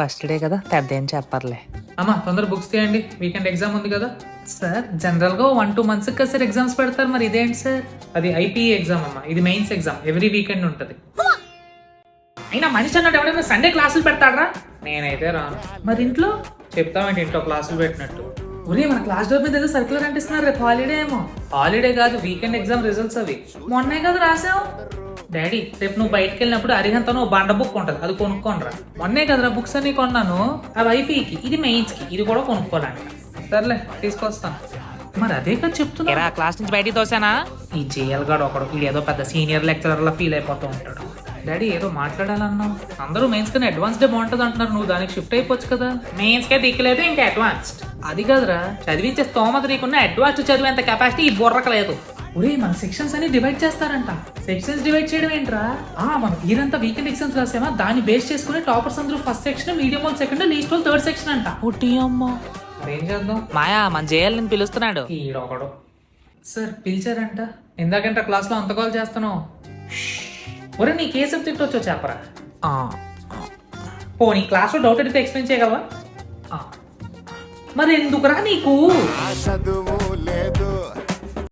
First day కదా పెద్ద ఏం చెప్పర్లే. అమ్మా తొందర బుక్స్ తీయండి, వీకెండ్ ఎగ్జామ్ ఉంది కదా. సార్ జనరల్గా 1-2 months కదా సార్ ఎగ్జామ్స్ పెడతారు, మరి ఇదేంటి సార్? అది ఐపీఈ ఎగ్జామ్ అమ్మా, ఇది మెయిన్స్ ఎగ్జామ్, ఎవ్రీ వీకెండ్ ఉంటుంది. అయినా మనిషి అన్నట్టు ఎవడైనా సండే క్లాసులు పెడతాడరా? నేనైతే రాను. మరి ఇంట్లో చెప్తామంటే ఇంట్లో క్లాసులు పెట్టినట్టు. ఒరే మన క్లాస్ డోర్ మీద ఏదో సర్క్యులర్ అంటిస్తున్నారు, రేపు హాలిడే ఏమో. హాలిడే కాదు, వీకెండ్ ఎగ్జామ్ రిజల్ట్స్ అవి. మొన్నే కదా రాసావు. డాడీ రేపు నువ్వు బయటకు వెళ్ళినప్పుడు అరిహంతను బండ బుక్ ఉంటుంది, అది కొనుక్కోనరా. మొన్నే కదరా బుక్స్ అన్ని కొన్నాను, అవి ఐపీకి, ఇది మెయిన్స్కి, ఇది కూడా కొనుక్కోవాలంట. సర్లే తీసుకొస్తాను. మరి అదే కదా చెప్తున్నా, క్లాస్ నుంచి బయటికి తోసానా? ఈ జేఎల్ గాడు ఒకడు, ఇది ఏదో పెద్ద సీనియర్ లెక్చరర్లా ఫీల్ అయిపోతూ ఉంటాడు. డాడీ ఏదో మాట్లాడాలన్నావు, అందరూ మెయిన్స్ కన్నా అడ్వాన్స్ డే బాగుంటుంది అంటున్నారు, నువ్వు దానికి షిఫ్ట్ అయిపోవచ్చు కదా. మెయిన్స్ కే దిక్కులేదు ఇంకా అడ్వాన్స్డ్. అది కాదురా, చదివించే స్తోమత నీకున్న అడ్వాన్స్డ్ చదివేంత కెపాసిటీ ఈ బుర్రకలేదు. ఒరే మన సెక్షన్స్ అని డివైడ్ చేస్తారంట. సెక్షన్స్ డివైడ్ చేయడం ఏంట్రా? మనం ఈరంతా వీకెండ్ ఎగ్జామ్స్ రాసామా, దాన్ని బేస్ చేసుకుని టాపర్స్ అందరూ ఫస్ట్ సెక్షన్, మీడియం వాళ్ళు సెకండ్, లీస్ట్ వాళ్ళు థర్డ్ సెక్షన్ అంట. మరి ఏం చేద్దాం? మాయా మన జేఎల్ నేను పిలుస్తున్నాడు. ఈడొకడు. సార్ పిలిచారంట, ఇందాకంట క్లాస్లో అంత కాల్ చేస్తాను. ఒరే నీకు ఏ సబ్జెక్ట్ వచ్చో చెప్పరా. నీ క్లాస్లో డౌట్ అడిగితే ఎక్స్ప్లెయిన్ చేయగలవా? మరి ఎందుకురా నీకు చదువు లేదు